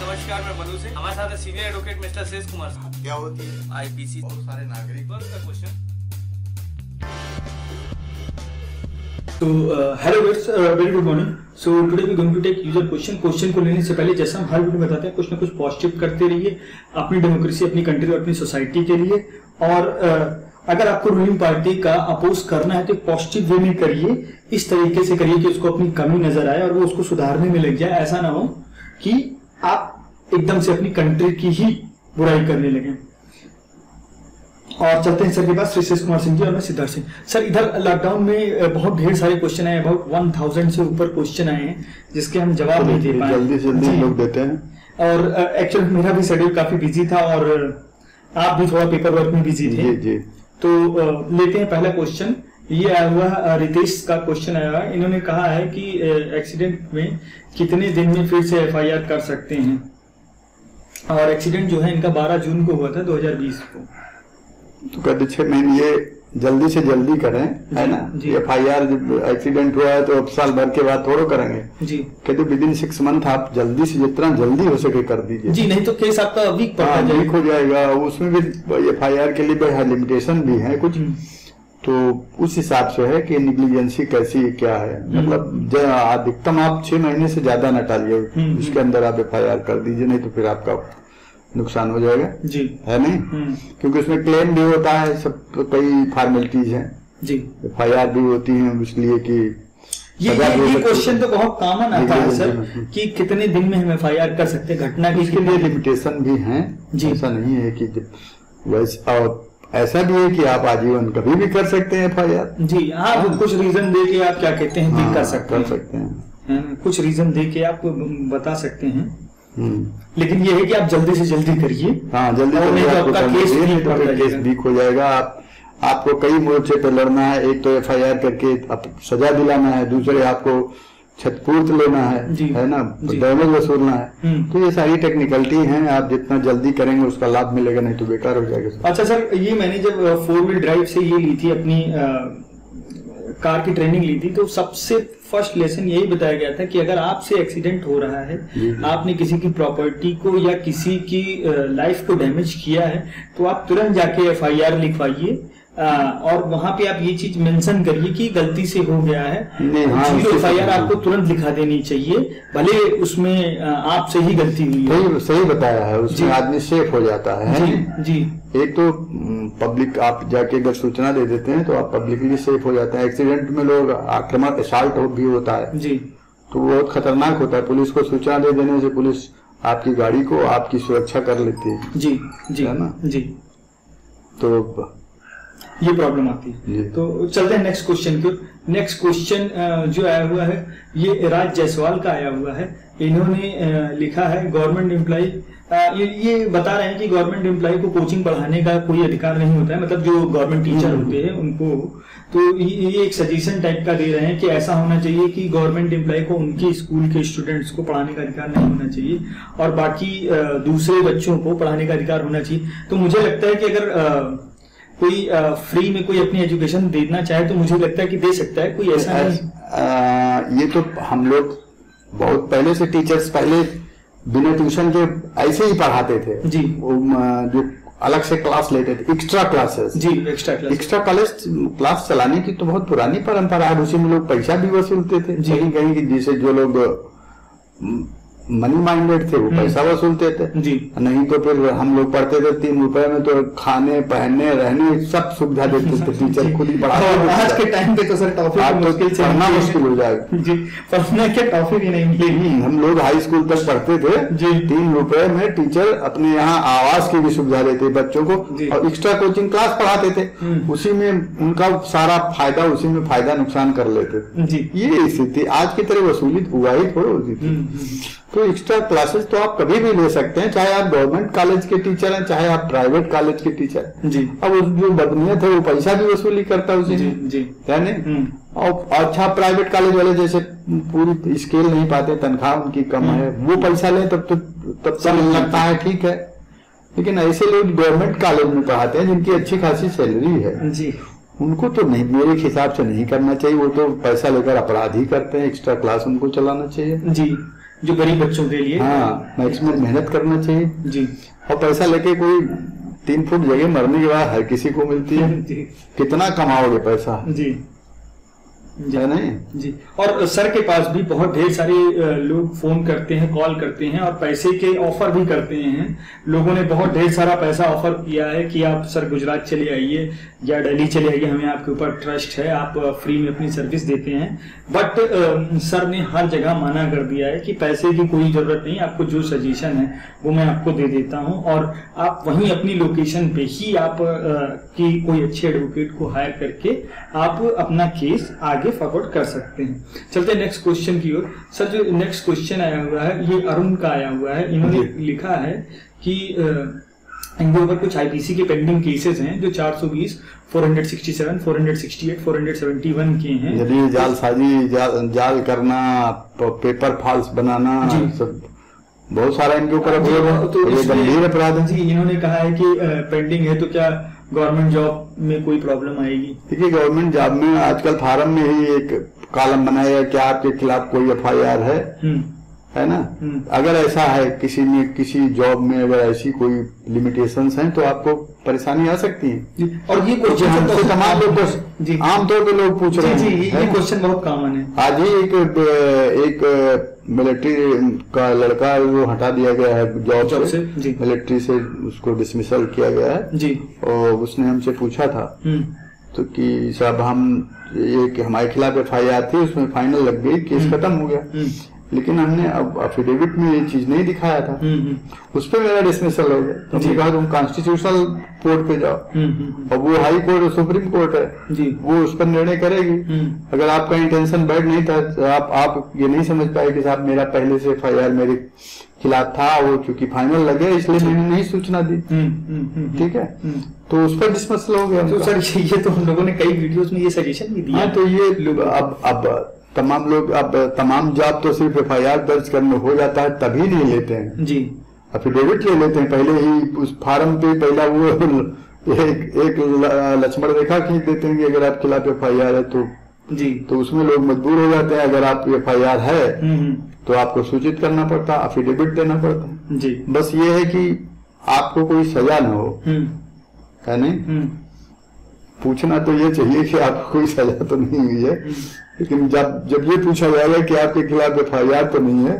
नमस्कार, मैं मनु सिंह। हमारे साथ सीनियर एडवोकेट मिस्टर शेष कुमार। क्या होती है आईपीसी, बहुत सारे नागरिक का question. Hello guys, very good morning. So today we going to take user question. Question को लेने से पहले जैसा हम हर वीडियो में बताते हैं, कुछ ना कुछ पॉजिटिव करते रहिए अपनी डेमोक्रेसी, अपनी कंट्री और अपनी सोसाइटी के लिए। और अगर आपको रूलिंग पार्टी का अपोज करना है तो पॉजिटिव वे में करिए, इस तरीके से करिए कि उसको अपनी कमी नजर आए और वो उसको सुधारने में लग जाए। ऐसा ना हो कि आप एकदम से अपनी कंट्री की ही बुराई करने लगे। और चलते हैं सर के पास, श्री शेष कुमार सिंह जी और मैं सिद्धार्थ सिंह। सर, इधर लॉकडाउन में बहुत ढेर सारे क्वेश्चन आए, अबाउट 1000 से ऊपर क्वेश्चन आए हैं जिसके हम जवाब नहीं दे पाए। जल्दी से जल्दी लोग देते हैं। और एक्चुअली मेरा भी शेड्यूल काफी बिजी था और आप भी थोड़ा पेपर वर्क में बिजी थे। जी। तो लेते हैं पहला क्वेश्चन। ये आया हुआ रितेश का क्वेश्चन आया हुआ। इन्होंने कहा है कि एक्सीडेंट में कितने दिन में फिर से एफआईआर कर सकते हैं, और एक्सीडेंट जो है इनका 12 जून को हुआ था 2020 को। तो कहते 6 महीने ये जल्दी से जल्दी करें, है ना। एफआईआर जब एक्सीडेंट हुआ है तो अब साल भर के बाद थोड़ा करेंगे जी। कहते विदिन 6 मंथ आप जल्दी से जितना जल्दी हो सके कर दीजिए जी, नहीं तो केस आपका वीक हो जाएगा। उसमें भी एफआईआर के लिए लिमिटेशन भी है कुछ, तो उस हिसाब से है कि निग्लिजेंसी कैसी क्या है। मतलब अधिकतम आप 6 महीने से ज्यादा न टालिए, उसके अंदर आप एफआईआर कर दीजिए, नहीं तो फिर आपका नुकसान हो जाएगा जी, है नहीं। क्योंकि उसमें क्लेम भी होता है, सब कई फॉर्मेलिटीज हैं जी, एफआईआर भी होती है, इसलिए कि ये क्वेश्चन तो बहुत कॉमन आता है सर कि कितने दिन में हम एफआईआर कर सकते हैं घटना की। इसके लिए लिमिटेशन भी है जी, ऐसा नहीं है कि वैसे। और ऐसा भी है कि आप आजीवन कभी भी कर सकते हैं एफआईआर जी। हाँ, कुछ रीजन दे के आप क्या कहते हैं कर सकते हैं, कुछ रीजन दे के आप बता सकते हैं। लेकिन ये है कि आप जल्दी से जल्दी करिए। हाँ, जल्दी आपका केस वीक हो जाएगा। आपको कई मोर्चे पे लड़ना है। एक तो एफआईआर करके सजा दिलाना है, दूसरे आपको क्षतिपूर्ति लेना है ना, डैमेज वसूलना है। तो ये सारी टेक्निकलिटी हैं, आप जितना जल्दी करेंगे उसका लाभ मिलेगा, नहीं तो बेकार हो जाएगा। अच्छा सर, ये मैंने जब 4 व्हील ड्राइव से ये ली थी, अपनी कार की ट्रेनिंग ली थी, तो सबसे फर्स्ट लेसन यही बताया गया था कि अगर आपसे एक्सीडेंट हो रहा है, आपने किसी की प्रॉपर्टी को या किसी की लाइफ को डैमेज किया है, तो आप तुरंत जाके एफआईआर लिखवाइए और वहां पे आप ये चीज मेंशन करिए कि गलती से हो गया है। एफआईआर आपको तुरंत लिखा देनी चाहिए, भले उसमें आपसे ही गलती हुई है। सही बताया है, उसमें आदमी सेफ हो जाता है जी। एक तो पब्लिक आप जाके अगर सूचना दे देते हैं तो आप पब्लिकली सेफ हो जाते हैं। एक्सीडेंट में लोग आक्रमण असॉल्ट भी होता है जी, तो बहुत खतरनाक होता है। पुलिस को सूचना दे देने से पुलिस आपकी गाड़ी को, आपकी सुरक्षा कर लेती है जी, है ना जी। तो ये प्रॉब्लम आती है। तो चलते हैं नेक्स्ट क्वेश्चन की। नेक्स्ट क्वेश्चन जो आया हुआ है ये राज जायसवाल का आया हुआ है। इन्होंने लिखा है गवर्नमेंट एम्प्लॉय, ये बता रहे हैं कि गवर्नमेंट एम्प्लॉय को कोचिंग पढ़ाने का कोई अधिकार नहीं होता है, मतलब जो गवर्नमेंट टीचर होते हैं उनको। तो ये एक सजेशन टाइप का दे रहे हैं कि ऐसा होना चाहिए कि गवर्नमेंट एम्प्लॉय को उनके स्कूल के स्टूडेंट्स को पढ़ाने का अधिकार नहीं होना चाहिए और बाकी दूसरे बच्चों को पढ़ाने का अधिकार होना चाहिए। तो मुझे लगता है कि अगर कोई फ्री में कोई अपनी एजुकेशन देना चाहे तो मुझे लगता है कि दे सकता है, कोई ऐसा नहीं। ये तो हम लोग बहुत पहले से टीचर्स पहले बिना ट्यूशन के ऐसे ही पढ़ाते थे जी। जो अलग से क्लास लेते थे, एक्स्ट्रा क्लासेस जी, एक्स्ट्रा क्लास चलाने की तो बहुत पुरानी परंपरा है। उसी में लोग पैसा भी वसूलते थे कहीं कहीं की, जिसे जो लोग मनी माइंडेड थे वो पैसा वसूलते थे जी। नहीं तो फिर हम लोग पढ़ते थे 3 रुपए में, तो खाने पहनने रहने सब सुविधा देते थे, टीचर खुद ही पढ़ाते थे। आज के टाइम पे तो सर टॉफी पढ़ना मुश्किल हो जाएगा जी, पढ़ने के टॉफी भी नहीं मिलेगी। हम लोग हाई स्कूल तक पढ़ते थे जी, 3 रुपए में टीचर अपने यहाँ आवास की भी सुविधा देते बच्चों को, और एक्स्ट्रा कोचिंग क्लास पढ़ाते थे। उसी में उनका सारा फायदा, उसी में फायदा नुकसान कर लेते जी। ये स्थिति आज की तरह वसूली हुआ ही थोड़ा होती थी। तो एक्स्ट्रा क्लासेस तो आप कभी भी ले सकते हैं, चाहे आप गवर्नमेंट कॉलेज के टीचर हैं, चाहे आप प्राइवेट कॉलेज के टीचर जी। अब जो बदनीयत है वो पैसा भी वसूली करता है उसी जी, है नहीं। और अच्छा, प्राइवेट कॉलेज वाले जैसे पूरी स्केल नहीं पाते, तनख्वाह उनकी कम है, वो पैसा ले तब सब लगता है ठीक है। लेकिन ऐसे लोग गवर्नमेंट कॉलेज में पढ़ाते हैं जिनकी अच्छी खासी सैलरी है जी, उनको तो नहीं, मेरे हिसाब से नहीं करना चाहिए। वो तो पैसा लेकर अपराध ही करते हैं, एक्स्ट्रा क्लास उनको चलाना चाहिए जी। जो गरीब बच्चों के लिए। हाँ, मैक्सिमम मेहनत करना चाहिए जी। और पैसा लेके कोई 3 फुट जगह मरने के बाद हर किसी को मिलती है जी। कितना कमाओगे पैसा? जी है नहीं जी। और सर के पास भी बहुत ढेर सारे लोग फोन करते हैं, कॉल करते हैं और पैसे के ऑफर भी करते हैं। लोगों ने बहुत ढेर सारा पैसा ऑफर किया है कि आप सर गुजरात चले आइए या दिल्ली चले आइए, हमें आपके ऊपर ट्रस्ट है, आप फ्री में अपनी सर्विस देते हैं। बट सर ने हर जगह मना कर दिया है कि पैसे की कोई जरूरत नहीं, आपको जो सजेशन है वो मैं आपको दे देता हूं और आप वहीं अपनी लोकेशन पे ही आप की कोई अच्छे एडवोकेट को हायर करके आप अपना केस आगे फॉरवर्ड कर सकते हैं। चलते हैं नेक्स्ट क्वेश्चन की ओर। सर जो नेक्स्ट क्वेश्चन आया हुआ है ये अरुण का आया हुआ है। इन्होंने लिखा है कि इनके ऊपर कुछ आईपीसी के पेंडिंग केसेस हैं जो 420, 467, 468, 471 के हैं। यदि जालसाजी, जाल करना, पेपर फॉल्स बनाना, सब बहुत सारा इनके ऊपर तो ये गंभीर अपराध है जी। इन्होंने कहा है कि पेंडिंग है तो क्या गवर्नमेंट जॉब में कोई प्रॉब्लम आएगी? देखिए, गवर्नमेंट जॉब में आजकल फार्म में ही एक कॉलम बनाया क्या आपके खिलाफ कोई एफआईआर है ना। अगर ऐसा है किसी जॉब में अगर ऐसी कोई लिमिटेशंस हैं तो आपको परेशानी आ सकती है। और ये क्वेश्चन तो तमाम लोग आमतौर पे लोग पूछ रहे हैं। ये क्वेश्चन बहुत कॉमन है। आज ही एक मिलिट्री का लड़का जो हटा दिया गया है जॉब से, मिलिट्री से उसको डिसमिसल किया गया है जी। और उसने हमसे पूछा था तो कि साहब हम एक हमारे खिलाफ एफआईआर थी, उसमें फाइनल लग गई, केस खत्म हो गया, लेकिन हमने अब एफिडेविट में ये चीज नहीं दिखाया था, उस पर मेरा डिसमिसल हो गया। तो हमने कहा तुम कॉन्स्टिट्यूशनल कोर्ट पे जाओ और वो हाई कोर्ट और सुप्रीम कोर्ट है जी, वो उस पर निर्णय करेगी। अगर आपका इंटेंशन बैड नहीं था तो आप ये नहीं समझ पाए कि साहब मेरा पहले से एफआईआर मेरे खिलाफ था, वो चूंकि फाइनल लगे इसलिए मैंने नहीं सूचना दी, ठीक है, तो उस पर डिसमिसल हो गया। तो सर ये तो हम लोगों ने कई वीडियोस में ये सजेशन भी दिया। तो ये अब तमाम लोग अब तमाम जॉब तो सिर्फ एफआईआर दर्ज करने हो जाता है तभी नहीं लेते हैं जी, एफिडेविट ले लेते हैं पहले ही उस फार्म पे, पहला वो एक लक्ष्मण रेखा खींच देते हैं कि अगर आप खिलाफ एफआईआर है तो जी, तो उसमें लोग मजबूर हो जाते हैं। अगर आप एफआईआर है तो आपको सूचित करना पड़ता है, एफिडेविट देना पड़ता है जी। बस ये है कि आपको कोई सजा न हो, है नहीं, पूछना तो ये चाहिए कि आपको कोई सजा तो नहीं हुई है, लेकिन जब ये पूछा जाएगा कि आपके खिलाफ एफआईआर तो नहीं है,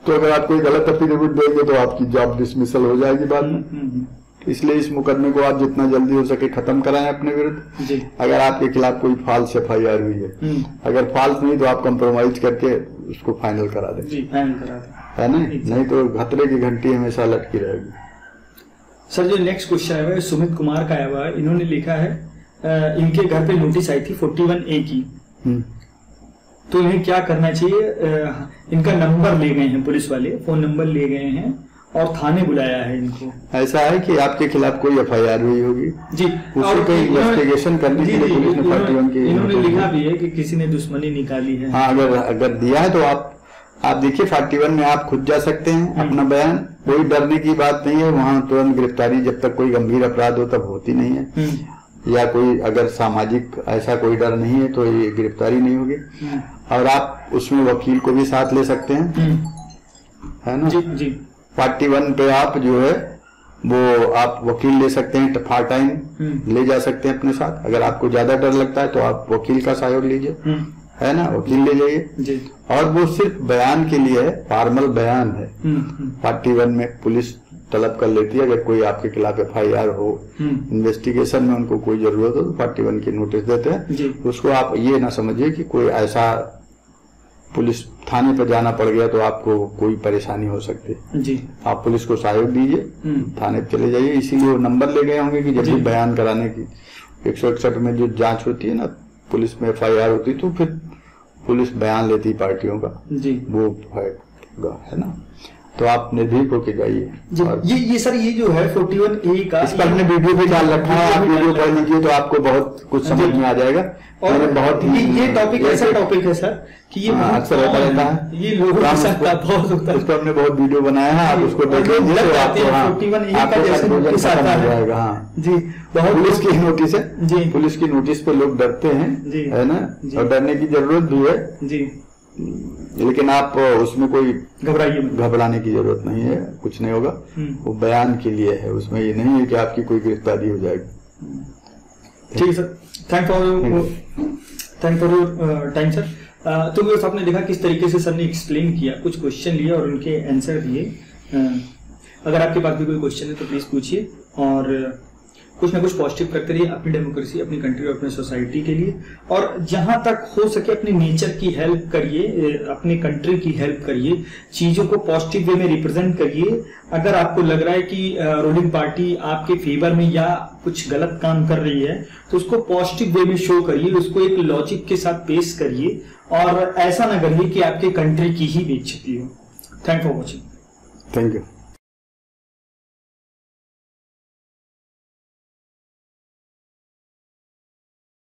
तो अगर आप कोई गलत एफिडेविट देंगे तो आपकी जॉब डिसमिसल हो जाएगी बाद में। इसलिए इस मुकदमे को आप जितना जल्दी हो सके खत्म कराएं अपने विरुद्ध। अगर आपके खिलाफ कोई फॉल्स एफआईआर हुई है, अगर फॉल्स नहीं तो आप कंप्रोमाइज करके उसको फाइनल करा दें, है ना, नहीं तो खतरे की घंटी हमेशा लटकी रहेगी। सर जो नेक्स्ट क्वेश्चन है सुमित कुमार का है, इन्होंने लिखा है इनके घर पे नोटिस आई थी 41A की, तो इन्हें क्या करना चाहिए? इनका नंबर ले गए हैं पुलिस वाले, फोन नंबर ले गए हैं और थाने बुलाया है इनको। ऐसा है कि आपके खिलाफ कोई एफआईआर हुई होगी जी, और कोई इन्वेस्टिगेशन करने के लिए पुलिस ने 41 की इन्होंने लिखा भी है कि किसी ने दुश्मनी निकाली है। हाँ, अगर दिया है तो आप देखिए 41 में आप खुद जा सकते हैं अपना बयान, कोई डरने की बात नहीं है, वहाँ तुरंत गिरफ्तारी जब तक कोई गंभीर अपराध हो तब होती नहीं है, या कोई अगर सामाजिक ऐसा कोई डर नहीं है तो ये गिरफ्तारी नहीं होगी। और आप उसमें वकील को भी साथ ले सकते हैं, है ना जी। 41 पे आप जो है वो आप वकील ले सकते हैं, पार्ट टाइम ले जा सकते हैं अपने साथ। अगर आपको ज्यादा डर लगता है तो आप वकील का सहयोग लीजिए, है ना, वकील ले जाइए। और वो सिर्फ बयान के लिए है, फॉर्मल बयान है। 41 में पुलिस तलब कर लेती है, अगर कोई आपके खिलाफ एफआईआर हो, इन्वेस्टिगेशन में उनको कोई जरूरत हो तो 41 की नोटिस देते हैं। उसको आप ये ना समझिए कि कोई ऐसा पुलिस थाने पर जाना पड़ गया तो आपको कोई परेशानी हो सकती है जी। आप पुलिस को सहयोग दीजिए, थाने पर चले जाइए। इसीलिए वो नंबर ले गए होंगे कि जब भी बयान कराने की 161 में जो जांच होती है ना, पुलिस में एफआईआर होती तो फिर पुलिस बयान लेती पार्टियों का जी, वो है ना, तो आप निर्भीक होके जाइए। ये सर ये जो है 41A का इस पर हमने वीडियो भी डाल रखा है, आप वीडियो पढ़ लीजिए तो आपको बहुत कुछ समझ में आ जाएगा। और बहुत ये टॉपिक ऐसा टॉपिक है सर कि ये अक्सर होता रहता है, ये लोगों के साथ बहुत होता है। इस पर हमने बहुत वीडियो बनाया है, आप उसको देखेंगे तो जी। बहुत पुलिस की नोटिस है जी, पुलिस की नोटिस पे लोग डरते हैं, है ना, और डरने की जरूरत भी है जी। लेकिन आप उसमें कोई घबराने की जरूरत नहीं है, कुछ नहीं होगा। वो बयान के लिए है, उसमें ये नहीं है कि आपकी कोई गिरफ्तारी हो जाएगी। ठीक है sir, thank for your time sir. तो व्यूअर्स, आपने देखा किस तरीके से सर ने एक्सप्लेन किया, कुछ क्वेश्चन लिए और उनके आंसर दिए। अगर आपके पास भी कोई क्वेश्चन है तो प्लीज पूछिए और कुछ ना कुछ पॉजिटिव करते रहिए अपनी डेमोक्रेसी, अपनी कंट्री और अपनी सोसाइटी के लिए। और जहां तक हो सके अपने नेचर की हेल्प करिए, अपने कंट्री की हेल्प करिए, चीजों को पॉजिटिव वे में रिप्रेजेंट करिए। अगर आपको लग रहा है कि रूलिंग पार्टी आपके फेवर में या कुछ गलत काम कर रही है तो उसको पॉजिटिव वे में शो करिए, उसको एक लॉजिक के साथ पेश करिए और ऐसा ना करिए कि आपके कंट्री की ही बेइज्जती हो। Thank for watching. Thank you.